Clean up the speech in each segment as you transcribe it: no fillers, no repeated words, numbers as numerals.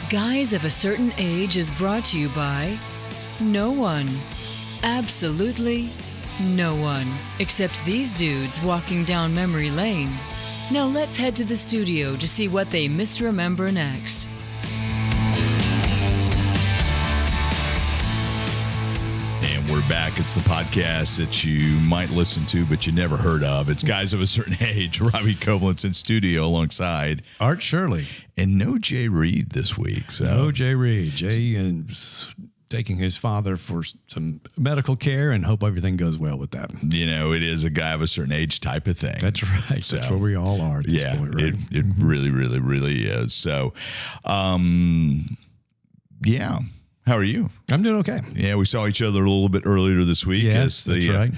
Guys of a Certain Age is brought to you by no one. Absolutely no one. Except these dudes walking down memory lane. Now let's head to the studio to see what they misremember next. And we're back. It's the podcast that you might listen to, but you never heard of. It's Guys of a Certain Age. Robbie Koblenz in studio alongside Art Shirley. And no Jay Reed this week. So no Jay Reed. Jay is taking his father for some medical care, and hope everything goes well with that. You know, it is a guy of a certain age type of thing. That's right. So, that's where we all are at this point, right? It really, really, really is. So, yeah. How are you? I'm doing okay. Yeah, we saw each other a little bit earlier this week. Yes, that's right.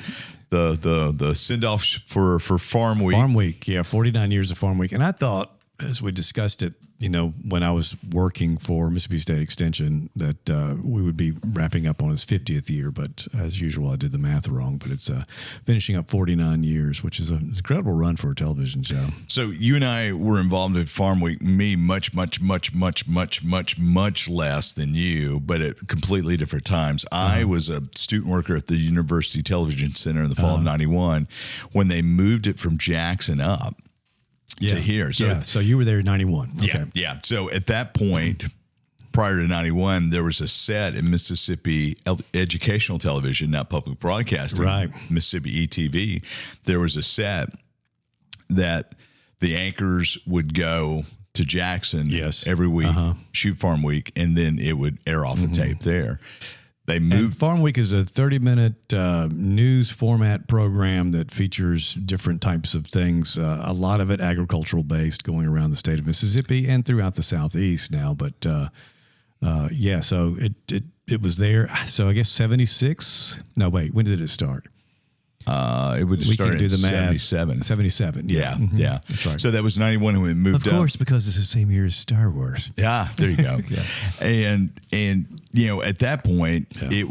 The send-off for Farm Week. Farm Week, yeah, 49 years of Farm Week. And I thought, as we discussed it, you know, when I was working for Mississippi State Extension, that we would be wrapping up on his 50th year. But as usual, I did the math wrong. But it's finishing up 49 years, which is an incredible run for a television show. So you and I were involved in Farm Week. Me, much less than you, but at completely different times. I was a student worker at the University Television Center in the fall of '91 when they moved it from Jackson up. To here. So you were there in 91. Okay. Yeah. So at that point, prior to 91, there was a set in Mississippi Educational Television, not public broadcasting, right. Mississippi ETV. There was a set that the anchors would go to Jackson every week, shoot Farm Week, and then it would air off a tape there. They moved. And Farm Week is a 30-minute news format program that features different types of things. A lot of it agricultural based, going around the state of Mississippi and throughout the Southeast now. But so it was there. So I guess 76. No, wait. When did it start? It would start in 77. 77. Yeah. That's right. So that was 91 when it moved up. Of course, because it's the same year as Star Wars. Yeah, there you go. And you know, at that point, it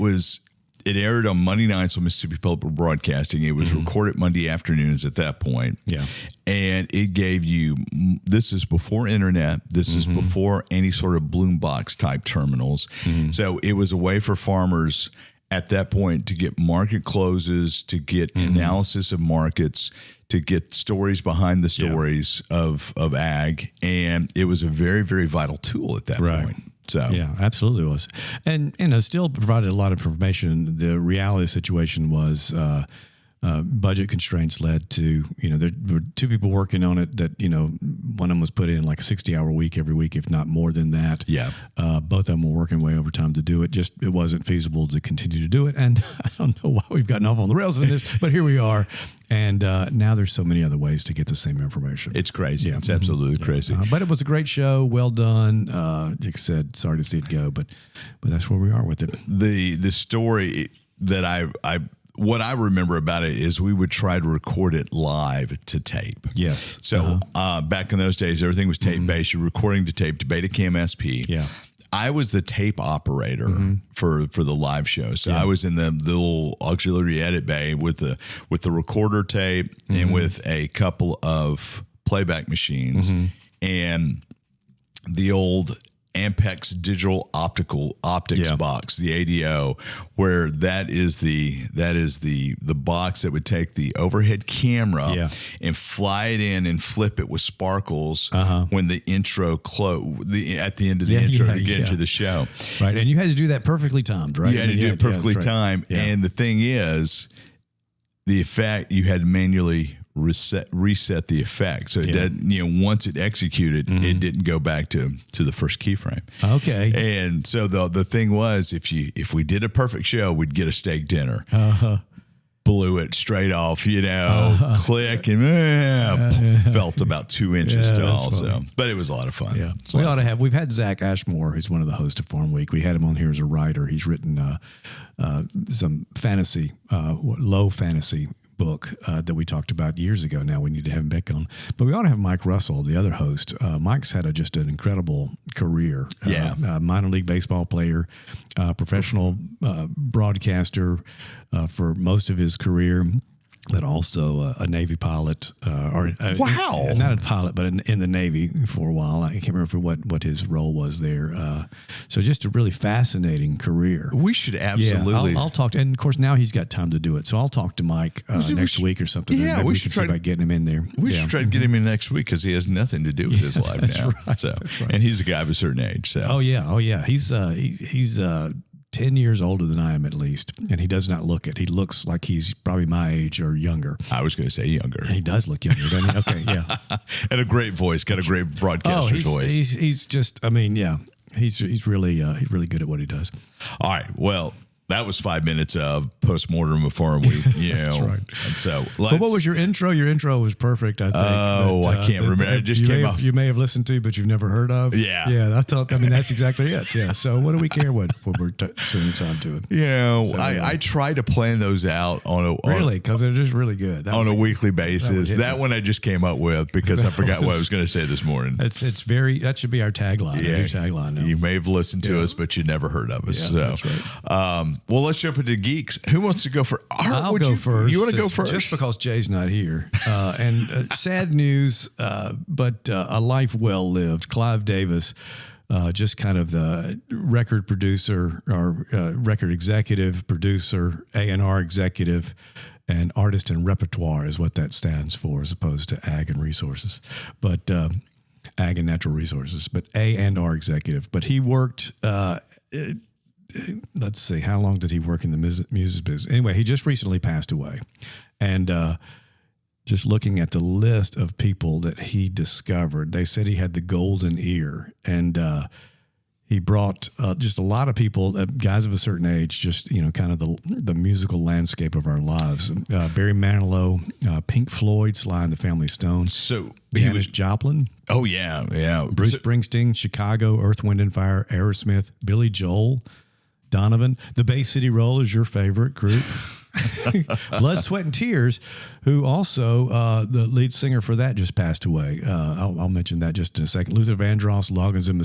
aired on Monday nights on Mississippi Public Broadcasting. It was recorded Monday afternoons at that point. Yeah. And it gave you, this is before internet. This is before any sort of Bloombox type terminals. So it was a way for farmers at that point to get market closes, to get analysis of markets, to get stories behind the stories of ag. And it was a very, very vital tool at that point. So yeah, absolutely was. And still provided a lot of information. The reality situation was budget constraints led to, you know, there were two people working on it that, you know, one of them was put in like a 60-hour week every week, if not more than that. Yeah. Both of them were working way overtime to do it. Just, it wasn't feasible to continue to do it. And I don't know why we've gotten off on the rails in this, but here we are. And now there's so many other ways to get the same information. It's crazy. Yeah. It's absolutely crazy. But it was a great show. Well done. Like I said, sorry to see it go, but that's where we are with it. The story that what I remember about it is we would try to record it live to tape. Yes. So back in those days, everything was tape-based. You're recording to tape, to Betacam SP. Yeah. I was the tape operator for the live show. So I was in the little auxiliary edit bay with the recorder tape and with a couple of playback machines and the old Ampex digital optics box, the ADO, where that is the box that would take the overhead camera and fly it in and flip it with sparkles when the intro at the end of the intro to get into the show. Right, and you had to do that perfectly timed, right? You had to do it perfectly timed, and the thing is, the effect you had to manually reset the effect, so it didn't, you know, once it executed, it didn't go back to the first keyframe. Okay. And so the thing was, if we did a perfect show, we'd get a steak dinner. Blew it straight off, you know, click, and felt about 2 inches tall. So, but it was a lot of fun. Yeah, we ought to have. We've had Zach Ashmore, who's one of the hosts of Farm Week. We had him on here as a writer. He's written some fantasy, low fantasy book that we talked about years ago. Now we need to have him back on. But we ought to have Mike Russell, the other host. Mike's had just an incredible career. Minor league baseball player, professional broadcaster for most of his career. but also a Navy pilot. Wow. Not a pilot, but in the Navy for a while. I can't remember what his role was there. So just a really fascinating career. We should absolutely. Yeah, I'll talk to, and of course now he's got time to do it. So I'll talk to Mike next week or something. Yeah, we should try about getting him in there. We should try to get him in next week because he has nothing to do with his life now. Right, so, and he's a guy of a certain age. So, oh yeah, he's 10 years older than I am at least, and he does not look it. He looks like he's probably my age or younger. I was going to say younger. He does look younger, doesn't he? Okay, yeah. And a great voice, got a great broadcaster's voice. He's just, I mean, yeah, he's really good at what he does. All right, well, that was 5 minutes of postmortem of Farm Week. That's right. And so, but what was your intro? Your intro was perfect, I think. Oh, I can't remember. It just came off. You may have listened to, but you've never heard of. Yeah. Yeah, I mean, that's exactly it. Yeah. So what do we care what we're spending time doing? I try to plan those out because it is really good. On a weekly basis. That one I just came up with because I forgot what I was going to say this morning. That should be our tagline. Yeah. Our new tagline now. You may have listened to us, but you never heard of us. Yeah, that's right. Well, let's jump into geeks. Who wants to go first? I'll go first. You want to go first? Just because Jay's not here. And sad news, but a life well lived. Clive Davis, just kind of the record producer or record executive, producer, A&R executive, and artist and repertoire is what that stands for, as opposed to ag and resources. But ag and natural resources, but A&R executive. But he worked. Let's see, how long did he work in the music business? Anyway, he just recently passed away. And just looking at the list of people that he discovered, they said he had the golden ear. And he brought just a lot of people, guys of a certain age, just, kind of the musical landscape of our lives. Barry Manilow, Pink Floyd, Sly and the Family Stone. So Janis Joplin. Oh, yeah. Bruce Springsteen, Chicago, Earth, Wind and Fire, Aerosmith, Billy Joel, Donovan. The Bay City Rollers, your favorite group. Blood, Sweat, and Tears, who also, the lead singer for that just passed away. I'll mention that just in a second. Luther Vandross, Loggins and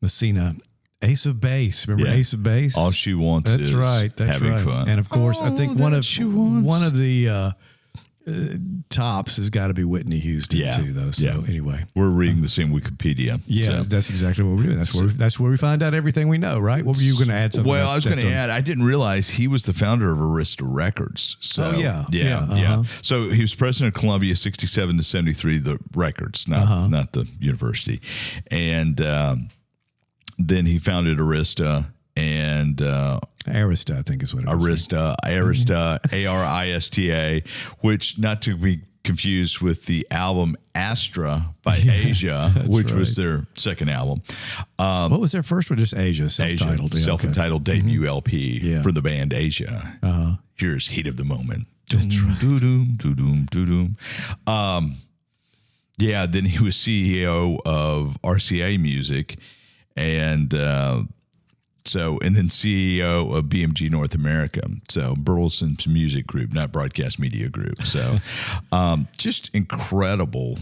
Messina, Ace of Base. Remember Ace of Base? All she wants is having fun. And of course, I think one of the tops has got to be Whitney Houston too, though. So anyway, we're reading the same Wikipedia. Yeah, that's exactly what we're doing. That's where we find out everything we know, right? What were you going to add? Well, I was going to add. I didn't realize he was the founder of Arista Records. So yeah. So he was president of Columbia, 67 to 73. The records, not the university, and then he founded Arista. And Arista, I think is what it was. Arista, Arista, which not to be confused with the album Astra by Asia, which was their second album. What was their first one? Just Asia, self-titled. Asia, self-entitled debut LP for the band Asia. Here's Heat of the Moment. Then he was CEO of RCA Music and and then CEO of BMG North America. So Burleson's Music Group, not Broadcast Media Group. So just incredible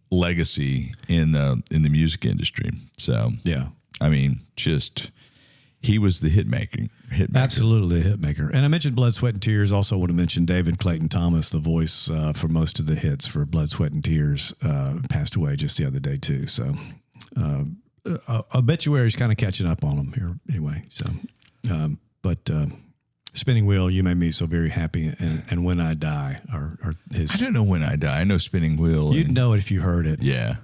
legacy in the music industry. So I mean, he was the hitmaker. Absolutely a hitmaker. And I mentioned Blood, Sweat, and Tears. Also want to mention David Clayton Thomas, the voice for most of the hits for Blood, Sweat, and Tears, passed away just the other day too. So obituary's kind of catching up on him here anyway. So, but Spinning Wheel, You Made Me So Very Happy, and When I Die are his. I don't know When I Die. I know Spinning Wheel. You'd know it if you heard it. Yeah.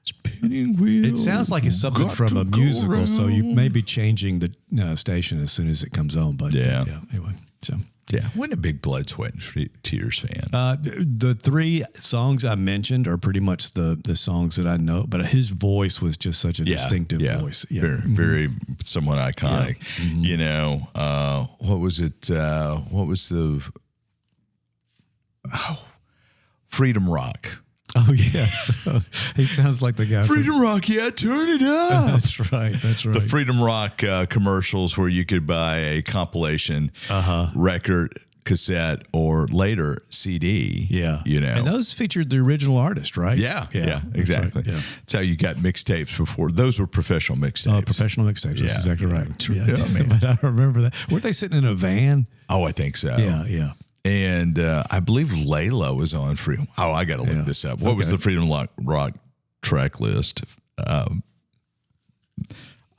Spinning Wheel. It sounds like it's something from a musical, so you may be changing the station as soon as it comes on. But anyway, so. Yeah, wasn't a big Blood, Sweat, and Tears fan. The three songs I mentioned are pretty much the songs that I know, but his voice was just such a distinctive voice. Yeah. Very somewhat iconic. Yeah. What was it? What was the Freedom Rock? Oh, yeah. He sounds like the guy. Freedom Rock, turn it up. That's right. The Freedom Rock commercials where you could buy a compilation record, cassette, or later CD. Yeah. And those featured the original artist, right? Yeah, exactly. Right. Yeah. That's how you got mixtapes before. Those were professional mixtapes. Professional mixtapes. That's exactly right. Yeah, but I remember that. Weren't they sitting in a van? Oh, I think so. Yeah. And I believe Layla was on Freedom. Oh, I got to look this up. What was the Freedom Rock track list?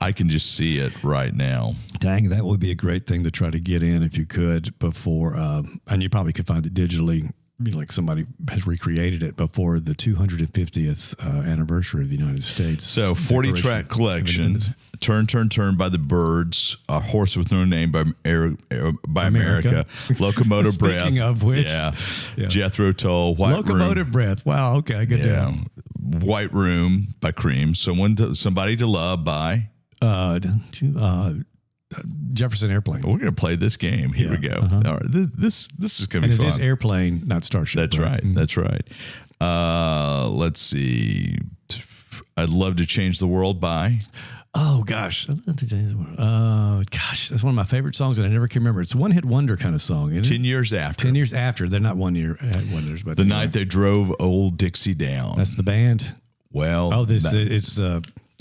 I can just see it right now. Dang, that would be a great thing to try to get in if you could before, and you probably could find it digitally, like somebody has recreated it before the 250th anniversary of the United States. So 40-track collection, Turn, Turn, Turn by the Byrds, A Horse with No Name by America. Locomotive Breath. Speaking of which. Yeah. Jethro Tull, White Locomotive Room. Breath. Wow, okay, good deal. White Room by Cream. Somebody to Love by... Jefferson Airplane. We're going to play this game. Here we go. All right, this is going to be fun. It is Airplane, not Starship. That's right. That's right. Let's see. I'd Love to Change the World by... Oh, gosh. Gosh, that's one of my favorite songs, and I never can remember. It's a one-hit wonder kind of song, isn't it? 10 Years After. 10 Years After. They're not 1 year wonders, but... The Night They Drove Old Dixie Down. That's the band? Well...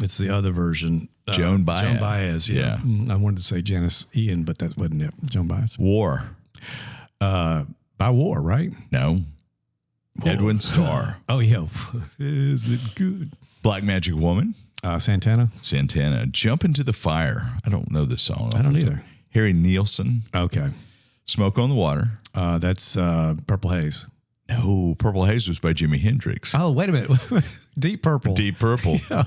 It's the other version. Joan Baez. Joan Baez, yeah. I wanted to say Janice Ian, but that wasn't it. Joan Baez. War. By War, right? No. War. Edwin Starr. Oh, yeah. Is it good? Black Magic Woman. Santana. Jump Into the Fire. I don't know this song. I don't either. Harry Nilsson. Okay. Smoke on the Water. That's Purple Haze. No, Purple Haze was by Jimi Hendrix. Oh, wait a minute. Deep Purple. Deep Purple. Yeah.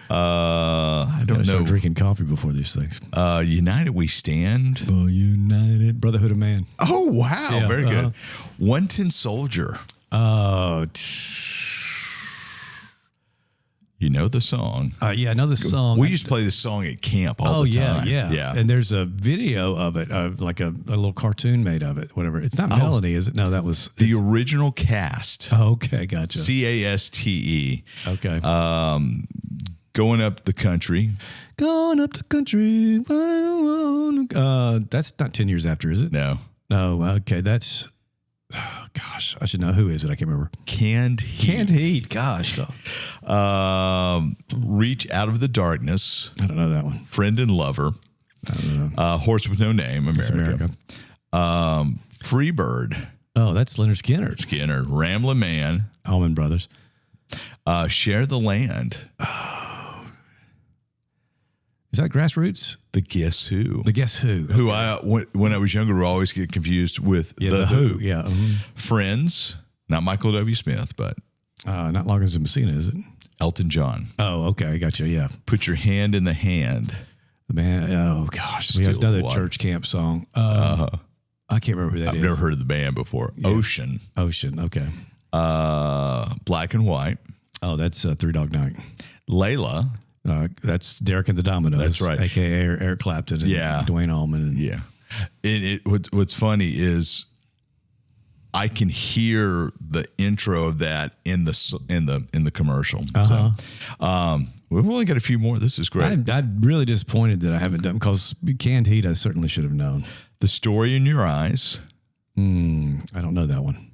I don't know. Start drinking coffee before these things. United We Stand. Oh, United. Brotherhood of Man. Oh, wow. Yeah, very good. One Tin Soldier. You know the song. Yeah, I know the song. We used to play this song at camp all the time. Yeah. And there's a video of it, like a little cartoon made of it, whatever. It's not Melody, is it? No, that was... The original cast. Oh, okay, gotcha. CASTE. Okay. Going Up the Country. Going Up the Country. That's not 10 Years After, is it? No. No, okay, that's... Oh, gosh, I should know. Who is it? I can't remember. Canned Heat. Canned Heat. Gosh. Reach Out of the Darkness. I don't know that one. Friend and Lover. I don't know. Horse with No Name. America. Freebird. Oh, that's Leonard Skinner. Ramblin' Man. Allman Brothers. Share the Land. Is that Grassroots? The Guess Who. The Guess Who. Okay. Who when I was younger, would always get confused with the Who. Yeah. Friends. Not Michael W. Smith, but. Not Loggins and Messina, is it? Elton John. Oh, okay. I got you. Yeah. Put Your Hand in the Hand. The man. Oh, gosh. We have another church camp song. I can't remember who that is. I've never heard of the band before. Yeah. Ocean. Okay. Black and White. Oh, that's Three Dog Night. Layla. That's Derek and the Dominoes. That's right. A.K.A. Eric Clapton and Dwayne Allman. What's funny is I can hear the intro of that in the commercial. So, we've only got a few more. This is great. I'm really disappointed that I haven't done, because Canned Heat I certainly should have known. The Story in Your Eyes. I don't know that one.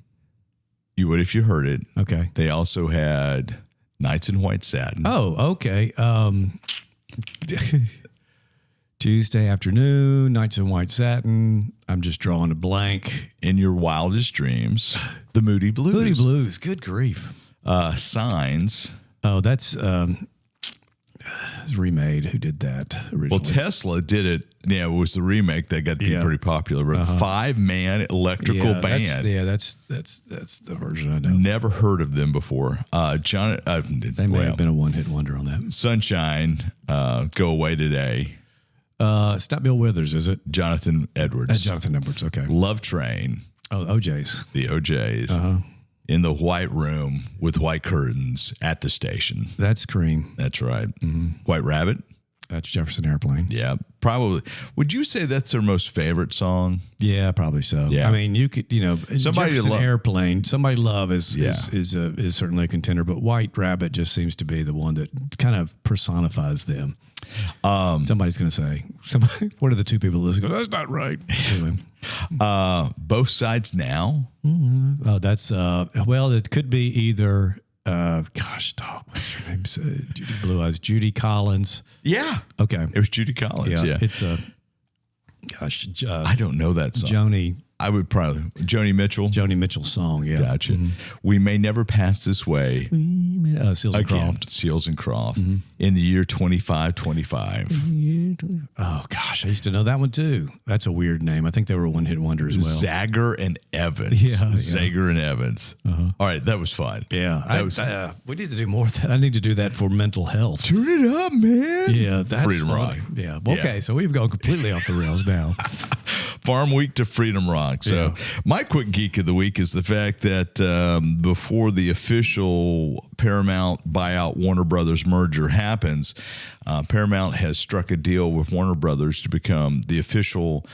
You would if you heard it. Okay. They also had Nights in White Satin. Oh, okay. Tuesday Afternoon, Nights in White Satin. I'm just drawing a blank. In Your Wildest Dreams. The Moody Blues. Moody Blues. Good grief. Signs. Oh, that's remade. Who did that originally? Well, Tesla did it. Yeah, it was the remake that got to be pretty popular. But 5-man electrical band. That's the version I know. Never heard of them before. They may have been a one-hit wonder on that. Sunshine, Go Away Today. It's not Bill Withers, is it? Jonathan Edwards. Jonathan Edwards, okay. Love Train. Oh, OJ's. The OJ's. In the white room with white curtains at the station. That's Cream. That's right. Mm-hmm. White Rabbit. That's Jefferson Airplane. Yeah, probably. Would you say that's their most favorite song? Yeah, probably so. Yeah. I mean, you could, Jefferson Airplane, Somebody Love is certainly a contender, but White Rabbit just seems to be the one that kind of personifies them. Somebody's going to say, what are the two people listening? That's not right. Anyway. Both Sides Now. Mm-hmm. Oh, that's it could be either what's her name? Judy Blue Eyes, Judy Collins. Yeah. Okay. It was Judy Collins. Yeah. It's I don't know that song. I would probably Joni Mitchell. Joni Mitchell's song, yeah. Gotcha. We may never pass this way. Seals and Croft. Seals and Croft in the year 2525. Oh gosh, I used to know that one too. That's a weird name. I think they were a one-hit wonder as well. Zager and Evans. Yeah, Zager and Evans. All right, that was fun. Yeah, we need to do more of that. I need to do that for mental health. Turn it up, man. Yeah, that's Freedom funny. Rock. Yeah. Okay, so we've gone completely off the rails now. Farm Week to Freedom Rock. So my quick geek of the week is the fact that before the official Paramount buyout Warner Brothers merger happens, Paramount has struck a deal with Warner Brothers to become the official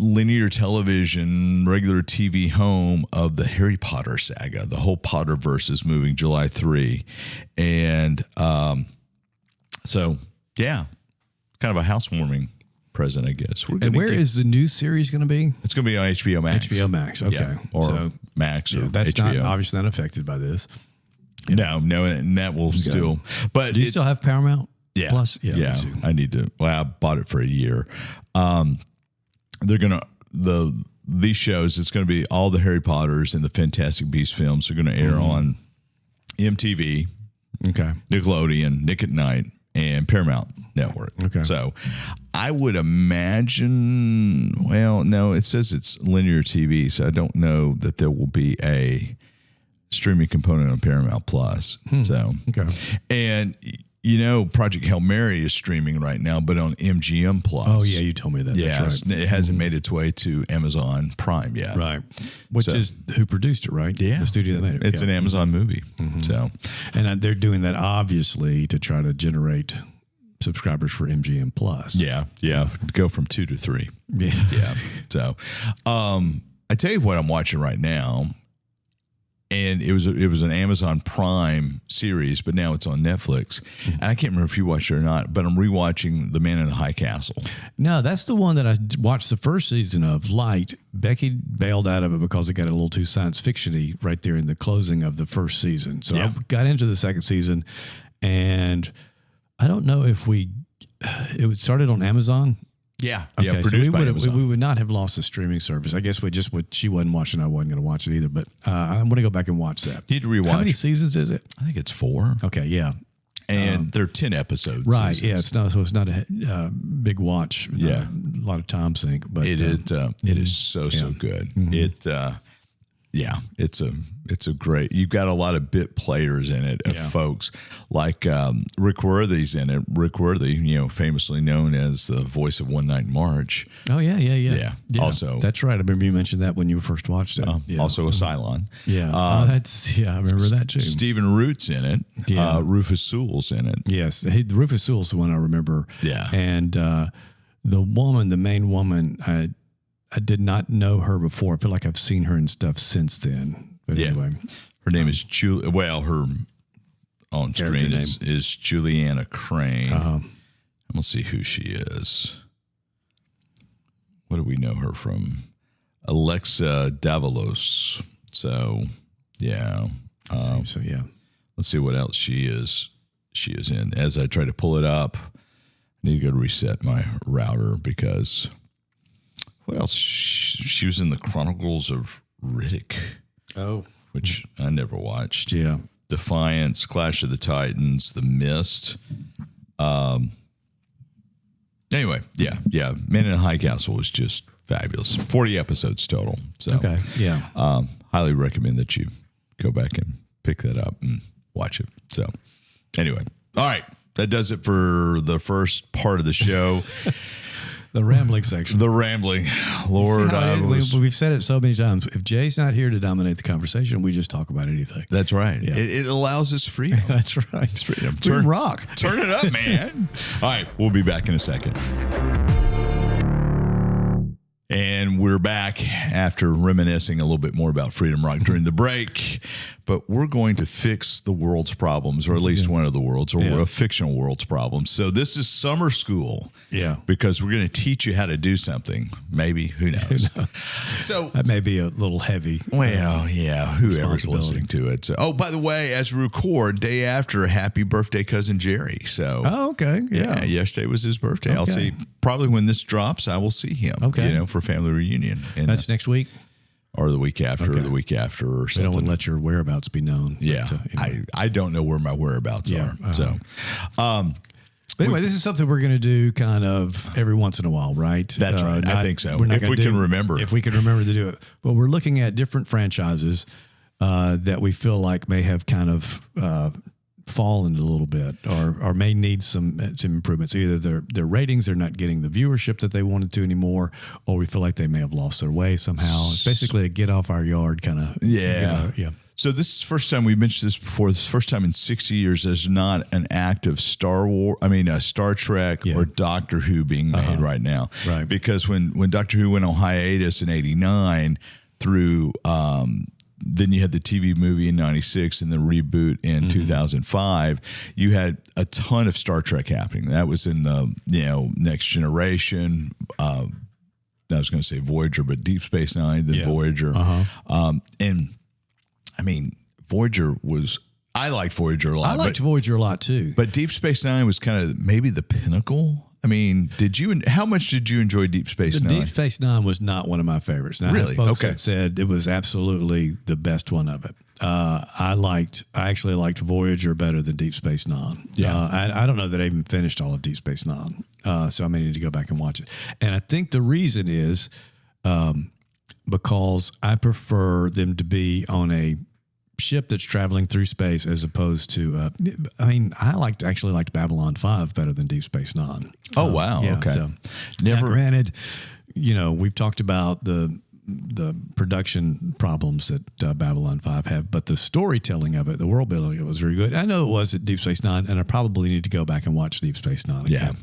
linear television, regular TV home of the Harry Potter saga. The whole Potterverse is moving July 3. And so, yeah, kind of a housewarming present, I guess. And where is the new series going to be? It's going to be on HBO Max. HBO Max, okay. Yeah, or Max or that's HBO. not obviously not affected by this. No, and that will still. But do you still have Paramount? Yeah. Plus? Yeah. I need to. Well, I bought it for a year. They're going to, these shows, it's going to be all the Harry Potters and the Fantastic Beasts films are going to air on MTV, Nickelodeon, Nick at Night, and Paramount Network. Okay. So I would imagine, well, no, it says it's linear TV, so I don't know that there will be a streaming component on Paramount Plus. So, and Project Hail Mary is streaming right now, but on MGM Plus. Oh yeah, you told me that. Yeah, that's right. It hasn't made its way to Amazon Prime yet. Right. Which is who produced it, right? Yeah, the studio that made it. It's an Amazon movie. So, and they're doing that obviously to try to generate subscribers for MGM Plus. Yeah, go from 2 to 3. Yeah. So, I tell you what I'm watching right now. And it was an Amazon Prime series, but now it's on Netflix. And I can't remember if you watched it or not, but I'm rewatching The Man in the High Castle. No, that's the one that I watched the first season of. Light. Becky bailed out of it because it got a little too science fiction-y right there in the closing of the first season. So I got into the second season, and I don't know if it started on Amazon. Yeah. Okay, produced so by Amazon. we would not have lost the streaming service. I guess she wasn't watching, I wasn't going to watch it either. But I'm going to go back and watch that. You need to rewatch. How many seasons is it? I think it's 4. Okay, yeah. And they're 10 episodes. Right, seasons. yeah. So it's not a big watch. Yeah. A lot of time sink. But it is so good. It's a great. You've got a lot of bit players in it of folks like Rick Worthy's in it. Rick Worthy, famously known as the voice of One Night in March. Oh yeah. Also, that's right. I remember you mentioned that when you first watched it. Also a Cylon. Yeah. I remember that too. Stephen Root's in it. Yeah. Rufus Sewell's in it. Yes, Rufus Sewell's the one I remember. Yeah. And the main woman, I did not know her before. I feel like I've seen her in stuff since then. But anyway. Her name is Julie. Well, her on screen is Juliana Crane. Let's see who she is. What do we know her from? Alexa Davalos. So, yeah. Let's see what else she is in. As I try to pull it up, I need to go reset my router because what else? She was in the Chronicles of Riddick. Oh. Which I never watched. Yeah. Defiance, Clash of the Titans, The Mist. Anyway, yeah. Man in a High Castle was just fabulous. 40 episodes total. So, okay, yeah. Highly recommend that you go back and pick that up and watch it. So, anyway, all right. That does it for the first part of the show. The rambling section. The rambling. Lord, we've said it so many times. If Jay's not here to dominate the conversation, we just talk about anything. That's right. Yeah. It allows us freedom. That's right. It's freedom. Freedom rock. Turn it up, man. All right. We'll be back in a second. And we're back after reminiscing a little bit more about Freedom Rock during the break. But we're going to fix the world's problems, or at least one of the world's, or a fictional world's problems. So this is summer school. Yeah. Because we're going to teach you how to do something. Maybe. Who knows? So that may be a little heavy. Well, yeah. Whoever's listening to it. So, by the way, as we record, day after, happy birthday, Cousin Jerry. So. Oh, okay. Yeah. Yesterday was his birthday. Okay. I'll see. Probably when this drops, I will see him. Okay. For for family reunion. And That's next week? or the week after, or the week after, or They something. don't want to let your whereabouts be known. Yeah, But, anyway. I don't know where my whereabouts are. So, But anyway, this is something we're going to do kind of every once in a while, right? That's right. I think so. We're not If gonna we can remember. If we can remember to do it. But we're looking at different franchises that we feel like may have kind of fallen a little bit or may need some improvements. Either their ratings are not getting the viewership that they wanted to anymore, or we feel like they may have lost their way somehow. It's basically a get off our yard kind of. Yeah. Yeah. So this is the first time we mentioned this before. This is the first time in 60 years there's not an active Star Trek or Doctor Who being made right now. Right. Because when Doctor Who went on hiatus in '89 through, then you had the TV movie in '96 and the reboot in 2005. You had a ton of Star Trek happening. That was in the Next Generation. I was going to say Voyager, but Deep Space Nine, then Voyager, and I mean, Voyager was. I liked Voyager a lot. I liked Voyager a lot too. But Deep Space Nine was kind of maybe the pinnacle. I mean, how much did you enjoy Deep Space Nine? Deep Space Nine was not one of my favorites. Now, Really? folks Okay. that said it was absolutely the best one of it. I actually liked Voyager better than Deep Space Nine. Yeah. I don't know that I even finished all of Deep Space Nine. So I may need to go back and watch it. And I think the reason is because I prefer them to be on a ship that's traveling through space as opposed to I actually liked Babylon 5 better than Deep Space Nine. Oh wow. Yeah, Okay. so Never. now, granted, we've talked about the production problems that Babylon 5 have, but the storytelling of it, the world building of it was very good. I know it was at Deep Space Nine, and I probably need to go back and watch Deep Space Nine again. Yeah.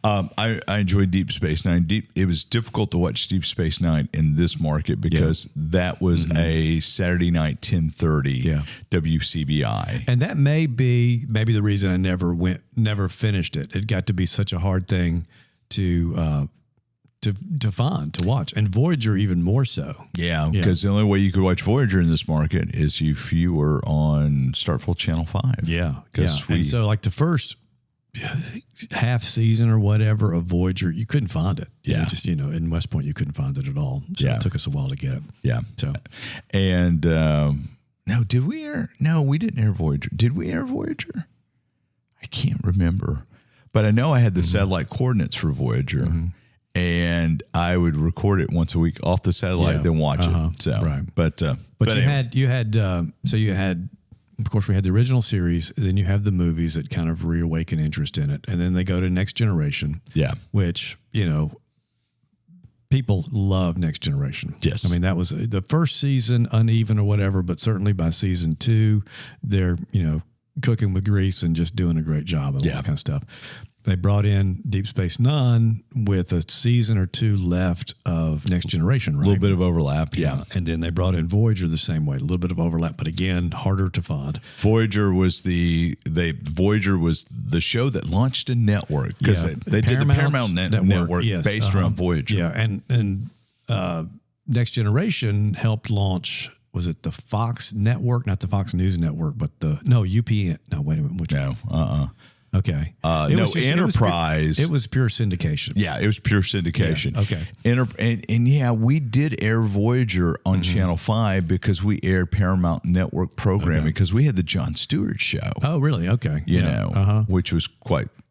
I enjoyed Deep Space Nine. It was difficult to watch Deep Space Nine in this market because that was a Saturday night 10:30 WCBI, And that may be the reason I never finished it. It got to be such a hard thing to watch, and Voyager even more so. Yeah, because the only way you could watch Voyager in this market is if you were on Startful Channel 5. Yeah, because and so like the first half season or whatever of Voyager, you couldn't find it. In West Point, you couldn't find it at all. So it took us a while to get it. Yeah. So, and no, did we air? No, we didn't air Voyager. Did we air Voyager? I can't remember, but I know I had the satellite coordinates for Voyager. And I would record it once a week off the satellite, then watch it. So, right. But anyway. you had, of course, we had the original series. Then you have the movies that kind of reawaken interest in it, and then they go to Next Generation. Yeah, which people love Next Generation. Yes, I mean that was the first season uneven or whatever, but certainly by season 2, they're cooking with grease and just doing a great job and all that kind of stuff. They brought in Deep Space Nine with a season or 2 left of Next Generation, right? A little bit of overlap, yeah. And then they brought in Voyager the same way, a little bit of overlap, but again, harder to find. Voyager was the show that launched a network because they did the Paramount network based around Voyager. Yeah, and Next Generation helped launch. Was it the Fox Network, not the Fox News Network, but UPN? No, wait a minute. Which one? Okay. Enterprise. It was pure syndication. Yeah, it was pure syndication. Yeah, okay. And we did air Voyager on Channel 5 because we aired Paramount Network programming because we had the Jon Stewart show. Oh, really? Okay. Which was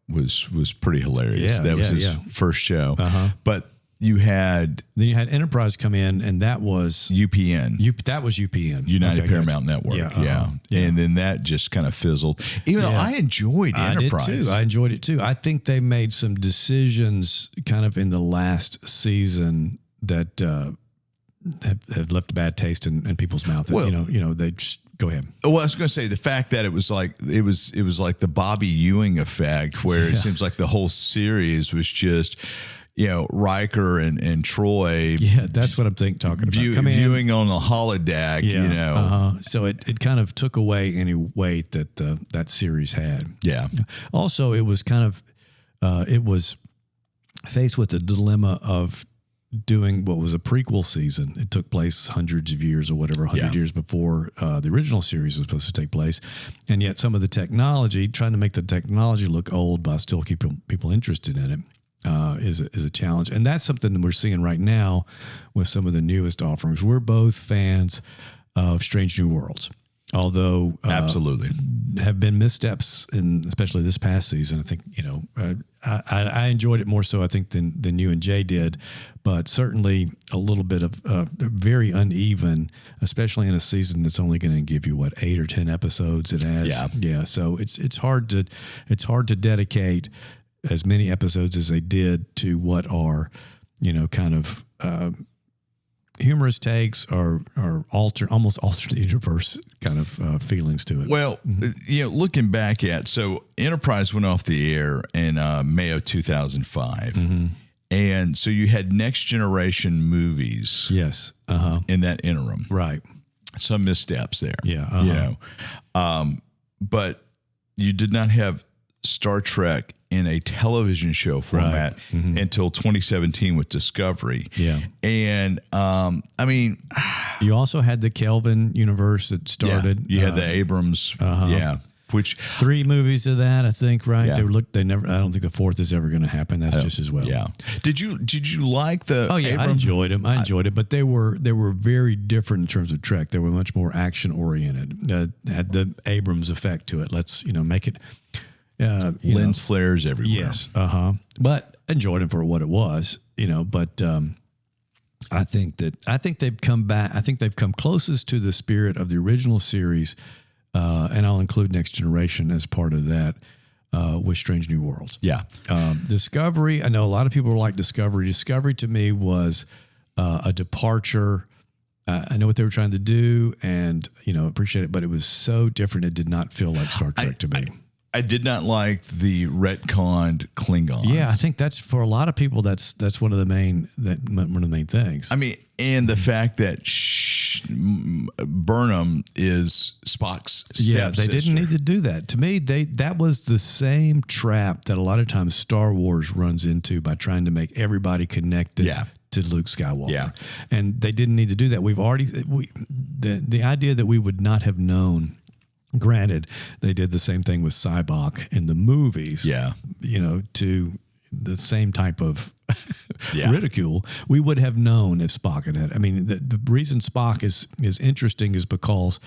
was pretty hilarious. Yeah, that was his first show. But you had Enterprise come in, and that was UPN. That was UPN, United Paramount Network. Yeah, and then that just kind of fizzled. Even though I enjoyed Enterprise, I did too. I enjoyed it too. I think they made some decisions kind of in the last season that have left a bad taste in people's mouth. Well, they just. Go ahead. Well, I was going to say the fact that it was like the Bobby Ewing effect, where it seems like the whole series was just. Riker and Troy. Yeah, that's what I'm talking about. Viewing on the holodeck, So it kind of took away any weight that that series had. Yeah. Also, it was kind of it was faced with the dilemma of doing what was a prequel season. It took place hundreds of years or whatever, 100 years before the original series was supposed to take place. And yet some of the technology, trying to make the technology look old but still keep people interested in it. is a challenge, and that's something that we're seeing right now with some of the newest offerings. We're both fans of Strange New Worlds, although absolutely have been missteps in especially this past season. I think I enjoyed it more so I think than you and Jay did, but certainly a little bit of very uneven, especially in a season that's only going to give you 8 or 10 episodes. It has, yeah. So it's hard to dedicate as many episodes as they did to what are kind of humorous takes or almost alternate universe kind of feelings to it. Well, looking back at, so Enterprise went off the air in May of 2005. And so you had Next Generation movies. Yes. In that interim. Right. Some missteps there. Yeah. But you did not have Star Trek in a television show format until 2017 with Discovery. Yeah. And you also had the Kelvin universe that started. You had the Abrams. Which 3 movies of that, I think, right? Yeah. They never. I don't think the 4th is ever going to happen. That's just as well. Yeah. Did you like the? Oh yeah, Abrams? I enjoyed them. I enjoyed it, but they were very different in terms of Trek. They were much more action oriented. Had the Abrams effect to it. Let's make it. Lens flares everywhere. Yes. But enjoyed it for what it was. But I think they've come back. I think they've come closest to the spirit of the original series. And I'll include Next Generation as part of that with Strange New Worlds. Yeah. Discovery, I know a lot of people like Discovery. Discovery to me was a departure. I know what they were trying to do and, appreciate it, but it was so different. It did not feel like Star Trek to me. I did not like the retconned Klingons. Yeah, I think that's for a lot of people. That's one of the main things. I mean, and the fact that Burnham is Spock's stepsister. Yeah, they didn't need to do that. To me, that was the same trap that a lot of times Star Wars runs into by trying to make everybody connected. Yeah. To Luke Skywalker. Yeah. And they didn't need to do that. The idea that we would not have known. Granted, they did the same thing with Cybok in the movies. Yeah. To the same type of ridicule. We would have known if Spock had. I mean, the reason Spock is interesting is because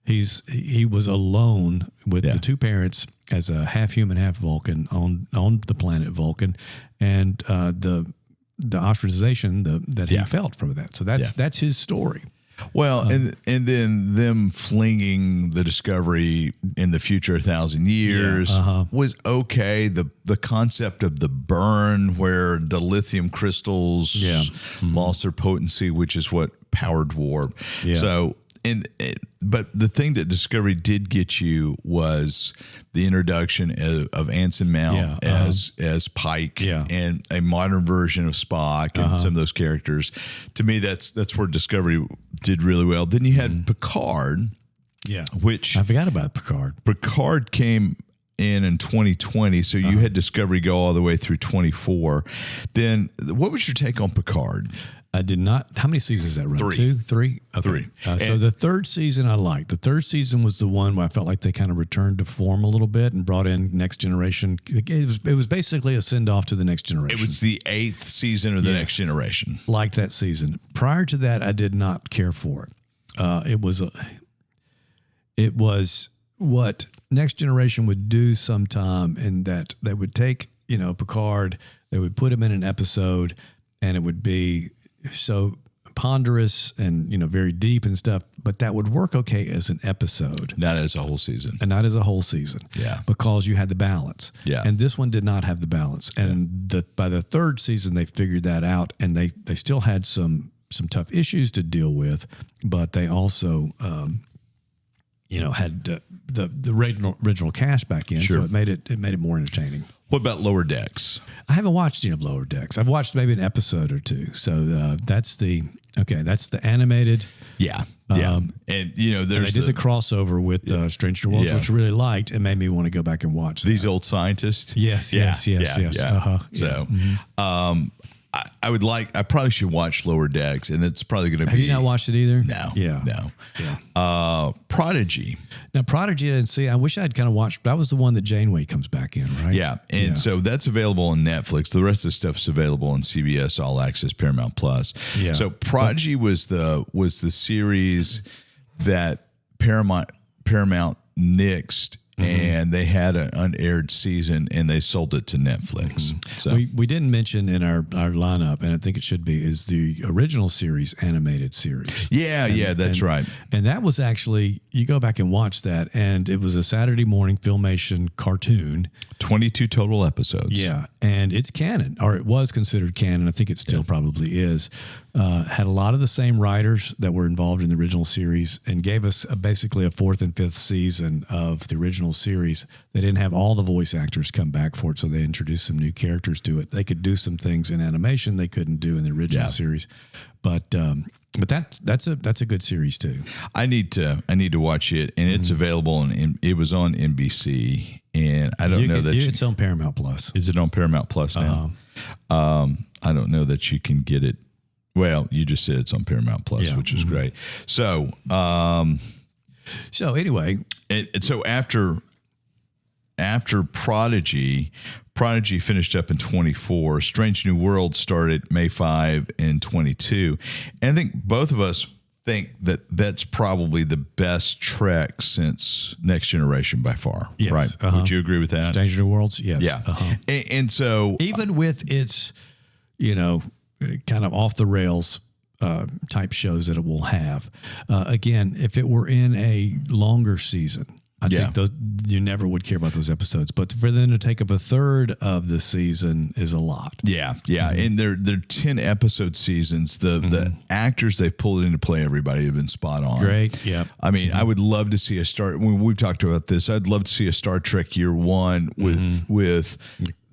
he was alone with the 2 parents as a half human, half Vulcan on the planet Vulcan, and the ostracization that he felt from that. So that's his story. Well, and then them flinging the Discovery in the future 1,000 years was okay. The concept of the burn where the lithium crystals lost their potency, which is what powered warp. Yeah. So, but the thing that Discovery did get you was the introduction of Anson Mount as Pike and a modern version of Spock and some of those characters. To me, that's where Discovery did really well. Then you had Picard, which I forgot about Picard. Picard came in 2020, so you had Discovery go all the way through 24. Then, what was your take on Picard? I did not. How many seasons that run? 3. 2, 3? Okay. 3. So the 3rd season I liked. The 3rd season was the one where I felt like they kind of returned to form a little bit and brought in Next Generation. It was basically a send-off to the Next Generation. It was the 8th season of the Next Generation. Liked that season. Prior to that, I did not care for it. It was what Next Generation would do sometime in that they would take, Picard, they would put him in an episode, and it would be so ponderous and very deep and stuff, but that would work okay as an episode, not as a whole season, because you had the balance, and this one did not have the balance, and by the 3rd season they figured that out, and they still had some tough issues to deal with, but they also had the original cast back in, so it made it more entertaining. What about Lower Decks? I haven't watched any of Lower Decks. I've watched maybe an episode or 2. So that's the animated. Yeah. And they did the crossover with Strange New Worlds, which I really liked, and made me want to go back and watch these old scientists. Yes. So, I probably should watch Lower Decks, and it's probably going to be. Have you not watched it either? No. Yeah. No. Yeah. Prodigy. Now, Prodigy, I didn't see. I wish I'd kind of watched. That was the one that Janeway comes back in, right? Yeah. And so that's available on Netflix. The rest of the stuff's available on CBS All Access, Paramount Plus. Yeah. So Prodigy was the series that Paramount nixed. And they had an unaired season, and they sold it to Netflix. So We didn't mention in our lineup, and I think it should be, is the original series animated series. Yeah, that's right. And that was actually, you go back and watch that, and it was a Saturday morning Filmation cartoon. 22 total episodes. Yeah, and it's canon, or it was considered canon. I think it still probably is. Had a lot of the same writers that were involved in the original series, and gave us basically a fourth and fifth season of the original series. They didn't have all the voice actors come back for it, so they introduced some new characters to it. They could do some things in animation they couldn't do in the original series, but that's a good series too. I need to watch it, and it's available, and it was on NBC, and I don't know that it's on Paramount Plus. Is it on Paramount Plus now? I don't know that you can get it. Well, you just said it's on Paramount Plus, which is great. So, so anyway, so after Prodigy finished up in 24. Strange New World started May 5 in 22. And I think both of us think that that's probably the best Trek since Next Generation by far. Yes, right? Would you agree with that? Strange New Worlds, yes. Yeah. And so even with its, kind of off the rails type shows that it will have, again, if it were in a longer season, I think you never would care about those episodes. But for them to take up a third of the season is a lot. Yeah. And they're 10 episode seasons. The actors they've pulled into play everybody have been spot on. Great. Yeah. I mean, I would love to see when we've talked about this, I'd love to see a Star Trek Year One with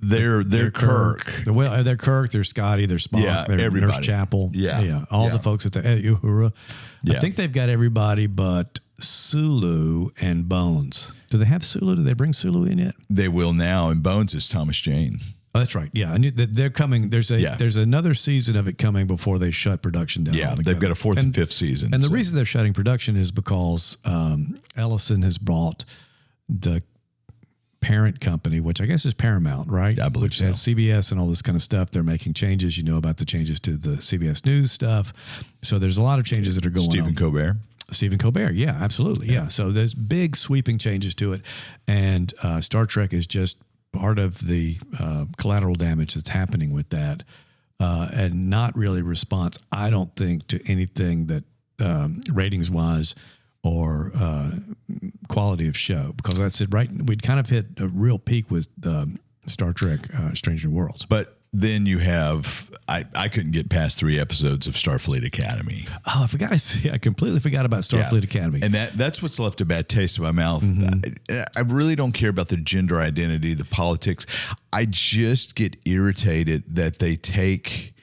their Kirk. Well, they're Kirk, they're Scotty, they're Spock, they're everybody. Nurse Chapel. Yeah. All the folks at the Uhura. Yeah. I think they've got everybody but Sulu and Bones. Do they have Sulu? Did they bring Sulu in yet? They will now, and Bones is Thomas Jane. Oh, that's right. Yeah, I knew that they're coming. There's another season of it coming before they shut production down. Yeah, they've got a fourth and fifth season. And the reason they're shutting production is because Ellison has bought the parent company, which I guess is Paramount, right? I believe which has CBS and all this kind of stuff. They're making changes. You know about the changes to the CBS News stuff. So there's a lot of changes that are going on. Stephen Colbert. Yeah, absolutely. Yeah. So there's big sweeping changes to it. And Star Trek is just part of the collateral damage that's happening with that. And not really response, I don't think, to anything that ratings-wise or quality of show, because that's it. Right, we'd kind of hit a real peak with Star Trek: Strange New Worlds. But then you have I couldn't get past 3 episodes of Starfleet Academy. Oh, I completely forgot about Starfleet Academy, and that's what's left a bad taste in my mouth. I really don't care about the gender identity, the politics. I just get irritated that they take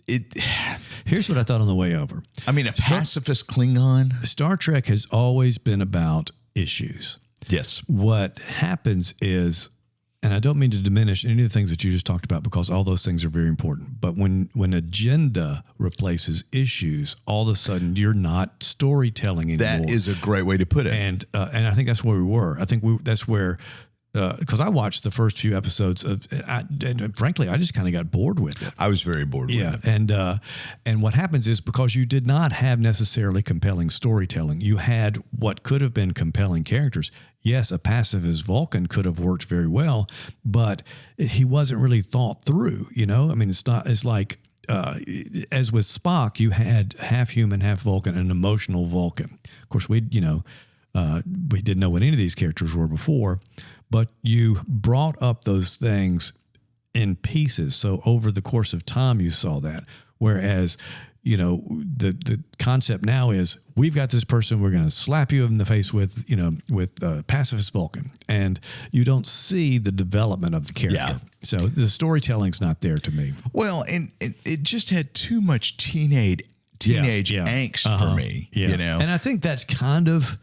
it. Here's what I thought on the way over. I mean, a pacifist Klingon. Star Trek has always been about issues. Yes. What happens is, and I don't mean to diminish any of the things that you just talked about, because all those things are very important. But when agenda replaces issues, all of a sudden you're not storytelling anymore. That is a great way to put it. And I think that's where we were. I think that's where. Because I watched the first few episodes and frankly, I just kind of got bored with it. I was very bored with it. And what happens is, because you did not have necessarily compelling storytelling, you had what could have been compelling characters. Yes, a pacifist Vulcan could have worked very well, but he wasn't really thought through. I mean, it's like as with Spock, you had half human, half Vulcan, an emotional Vulcan. Of course, we didn't know what any of these characters were before. But you brought up those things in pieces. So over the course of time, you saw that. Whereas, the concept now is, we've got this person we're going to slap you in the face with pacifist Vulcan. And you don't see the development of the character. Yeah. So the storytelling's not there to me. Well, and it just had too much teenage angst for me. And I think that's kind of...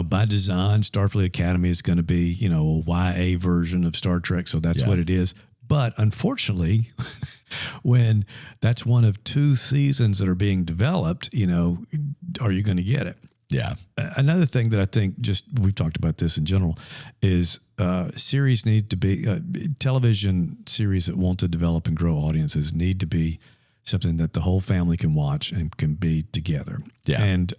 by design, Starfleet Academy is going to be, a YA version of Star Trek. So that's what it is. But unfortunately, when that's one of 2 seasons that are being developed, are you going to get it? Yeah. Another thing that I think, we've talked about this in general, is series need to be television series that want to develop and grow audiences need to be something that the whole family can watch and can be together. Yeah. And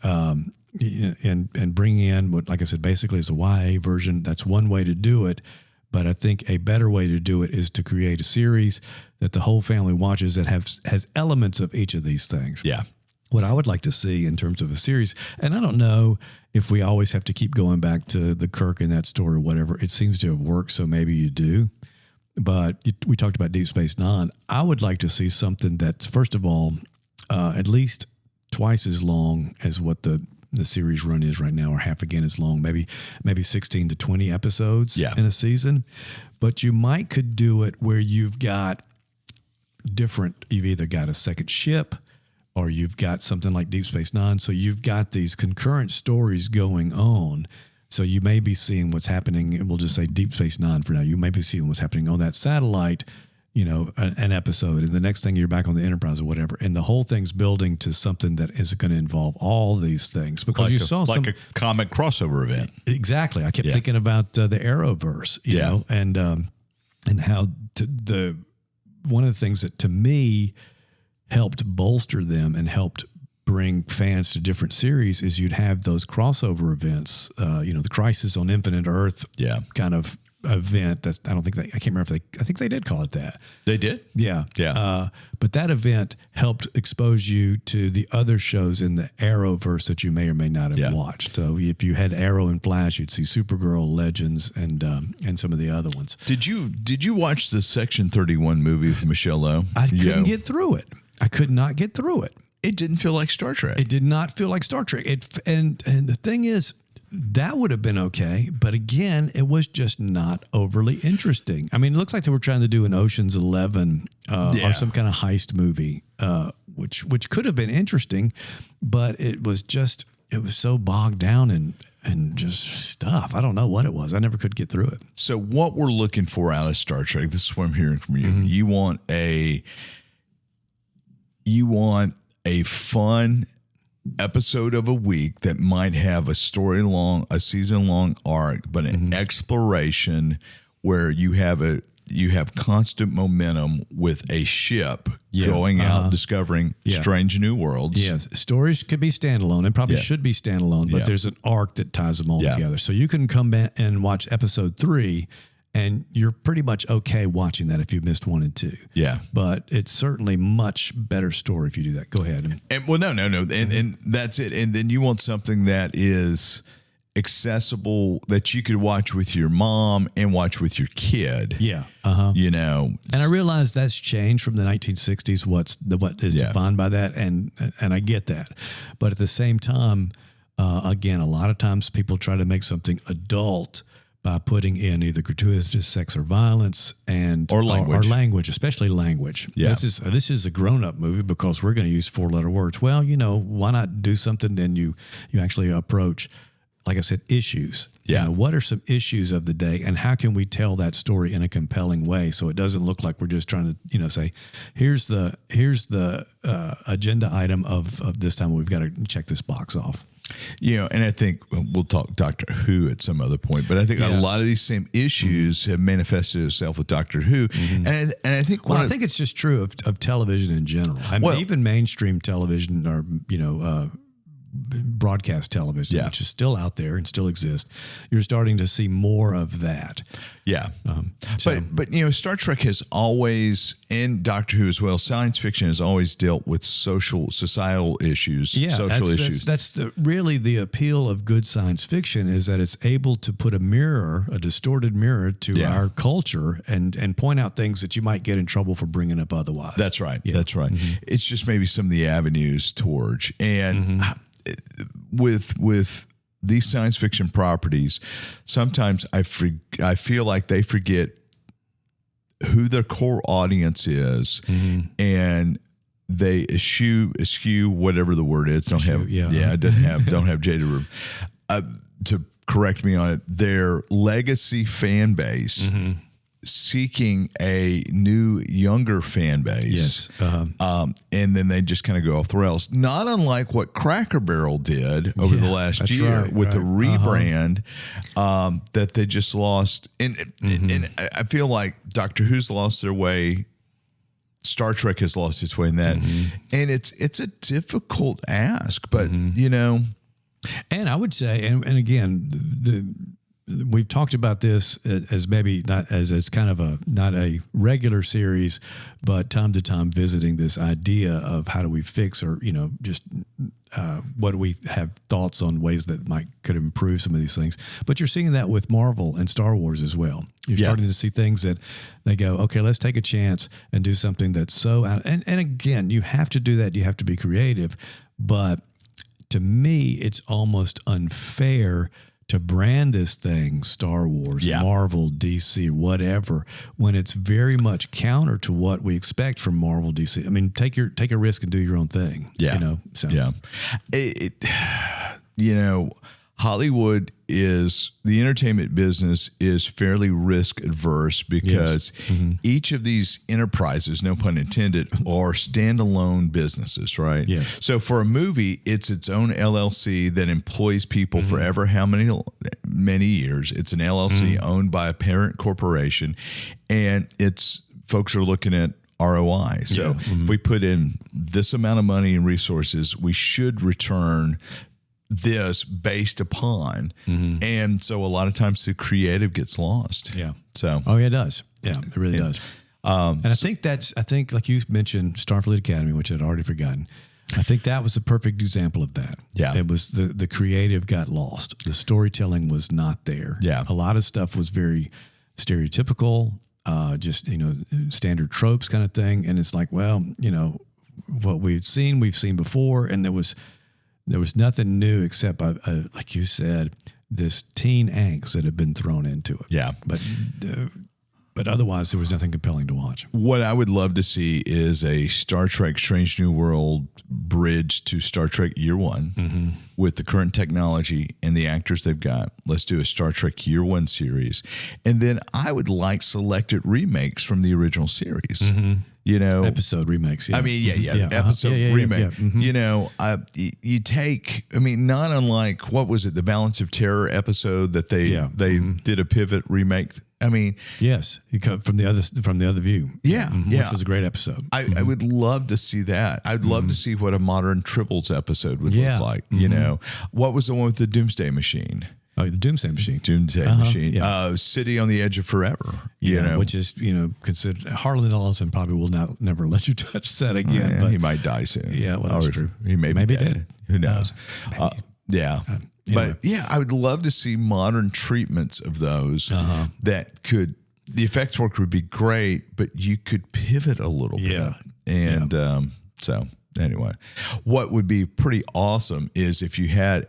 bringing in what, like I said, basically is a YA version. That's one way to do it. But I think a better way to do it is to create a series that the whole family watches that has elements of each of these things. Yeah. What I would like to see in terms of a series, and I don't know if we always have to keep going back to the Kirk in that story or whatever. It seems to have worked, so maybe you do. But we talked about Deep Space Nine. I would like to see something that's, first of all, at least twice as long as what the series run is right now, or half again as long, maybe 16 to 20 episodes in a season. But you could do it where you've either got a second ship, or you've got something like Deep Space Nine. So you've got these concurrent stories going on. So you may be seeing what's happening, and we'll just say Deep Space Nine for now. You may be seeing what's happening on that satellite, an episode, and the next thing you're back on the Enterprise or whatever. And the whole thing's building to something that is going to involve all these things. Because you saw a comic crossover event. Exactly. I kept thinking about the Arrowverse, you know, and how one of the things that to me helped bolster them and helped bring fans to different series is you'd have those crossover events, the Crisis on Infinite Earth kind of event. I can't remember I think they did call it that. They did? Yeah. Yeah. But that event helped expose you to the other shows in the Arrowverse that you may or may not have watched. So if you had Arrow and Flash, you'd see Supergirl, Legends, and some of the other ones. Did you watch the Section 31 movie with Michelle Yeoh? I couldn't get through it. I could not get through it. It didn't feel like Star Trek. It did not feel like Star Trek. And the thing is, that would have been okay, but again, it was just not overly interesting. I mean, it looks like they were trying to do an Ocean's 11 or some kind of heist movie, which could have been interesting, but it was so bogged down and just stuff. I don't know what it was. I never could get through it. So what we're looking for out of Star Trek, this is what I'm hearing from you. Mm-hmm. You want a fun episode of a week that might have a season-long arc, but an exploration where you have constant momentum with a ship going out, discovering strange new worlds. Yes, stories could be standalone and probably should be standalone, but there's an arc that ties them all together. So you can come back and watch episode 3, and you're pretty much okay watching that if you missed 1 and 2. Yeah. But it's certainly much better story if you do that. Go ahead. And that's it. And then you want something that is accessible that you could watch with your mom and watch with your kid. Yeah. And I realize that's changed from the 1960s. What is defined by that, and I get that. But at the same time, again, a lot of times people try to make something adult by putting in either gratuitous sex or violence or language, especially language. Yeah. This is a grown-up movie because we're going to use 4-letter words. Well, why not do something and you actually approach, like I said, issues. Yeah. What are some issues of the day, and how can we tell that story in a compelling way so it doesn't look like we're just trying to, say, here's the agenda item of this time. We've got to check this box off. And I think we'll talk Doctor Who at some other point, but I think a lot of these same issues have manifested itself with Doctor Who. And I think I think it's just true of television in general. I mean, even mainstream television or, broadcast television, which is still out there and still exists, you're starting to see more of that. Yeah. But Star Trek has always, and Doctor Who as well, science fiction has always dealt with societal issues, social issues. That's really the appeal of good science fiction, is that it's able to put a distorted mirror to our culture and point out things that you might get in trouble for bringing up otherwise. That's right. Yeah. That's right. Mm-hmm. It's just maybe some of the avenues towards, and with these science fiction properties, sometimes I feel like they forget who their core audience is, and they eschew whatever the word is. Don't have Jada room to correct me on it. Their legacy fan base seeking a new, younger fan base. Yes. And then they just kind of go off the rails. Not unlike what Cracker Barrel did over the last year with the rebrand that they just lost. And I feel like Doctor Who's lost their way. Star Trek has lost its way in that. And it's a difficult ask, but, you know. And I would say, and again, we've talked about this as maybe not as kind of not a regular series, but time to time visiting this idea of how do we fix, or, you know, just what do we have thoughts on ways that could improve some of these things. But you're seeing that with Marvel and Star Wars as well. You're starting to see things that they go, okay, let's take a chance and do something that's so out. And again, you have to do that. You have to be creative. But to me, it's almost unfair to brand this thing Star Wars, Marvel, DC, whatever, when it's very much counter to what we expect from Marvel, DC. I mean, take a risk and do your own thing. Yeah. You know, so. Yeah. You know, Hollywood the entertainment business is fairly risk adverse because each of these enterprises, no pun intended, are standalone businesses, right? Yes. So for a movie, it's its own LLC that employs people forever, how many years. It's an LLC owned by a parent corporation, and folks are looking at ROI. So if we put in this amount of money and resources, we should return this based upon, and so a lot of times the creative gets lost. Yeah. So it does. Yeah, it really does. And I think like you mentioned, Starfleet Academy, which I'd already forgotten. I think that was a perfect example of that. Yeah. It was the creative got lost. The storytelling was not there. Yeah. A lot of stuff was very stereotypical, just, you know, standard tropes kind of thing. And it's like, well, you know, what we've seen before, and there was nothing new except, like you said, this teen angst that had been thrown into it. Yeah. But otherwise, there was nothing compelling to watch. What I would love to see is a Star Trek Strange New World bridge to Star Trek Year One with the current technology and the actors they've got. Let's do a Star Trek Year One series. And then I would like selected remakes from the original series. You know, episode remakes. Yeah. I mean, episode remake. You know, you take. I mean, not unlike what was it, the Balance of Terror episode that they did a pivot remake. I mean, yes, you come from the other view. Yeah, which was a great episode. I would love to see that. I'd love to see what a modern Tribbles episode would look like. You know, what was the one with the Doomsday Machine? Oh, the Doomsday Machine. Machine. Yeah. City on the Edge of Forever. You know, which is, you know, considered. Harlan Ellison probably will never let you touch that again. But he might die soon. Yeah, well, that's true. He maybe did. Dead. Who knows? Anyway. But I would love to see modern treatments of those that could. The effects work would be great, but you could pivot a little bit. And so. Anyway, what would be pretty awesome is if you had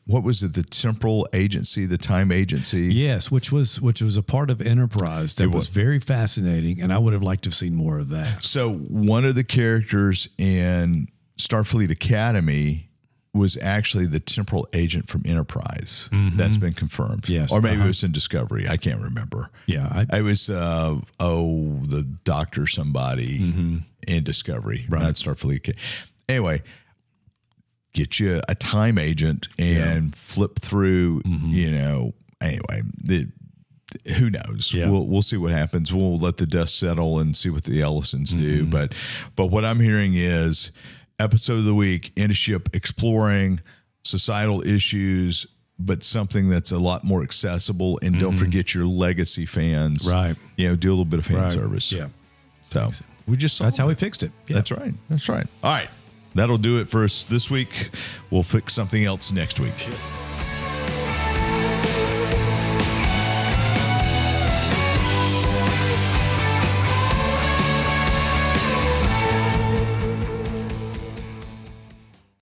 what was it, the temporal agency, the time agency? Yes, which was a part of Enterprise that was very fascinating, and I would have liked to have seen more of that. So one of the characters in Starfleet Academy was actually the temporal agent from Enterprise. That's been confirmed. Yes. Or maybe it was in Discovery. I can't remember. Yeah. It was, the doctor somebody in Discovery, not Starfleet. Anyway, get you a time agent and flip through, you know, anyway, who knows? Yeah. We'll see what happens. We'll let the dust settle and see what the Ellisons do. But what I'm hearing is episode of the week in a ship exploring societal issues, but something that's a lot more accessible. And don't forget your legacy fans. Right. You know, do a little bit of fan service. Yeah. So we just that's how we fixed it. Yeah. That's right. That's right. All right. That'll do it for us this week. We'll fix something else next week.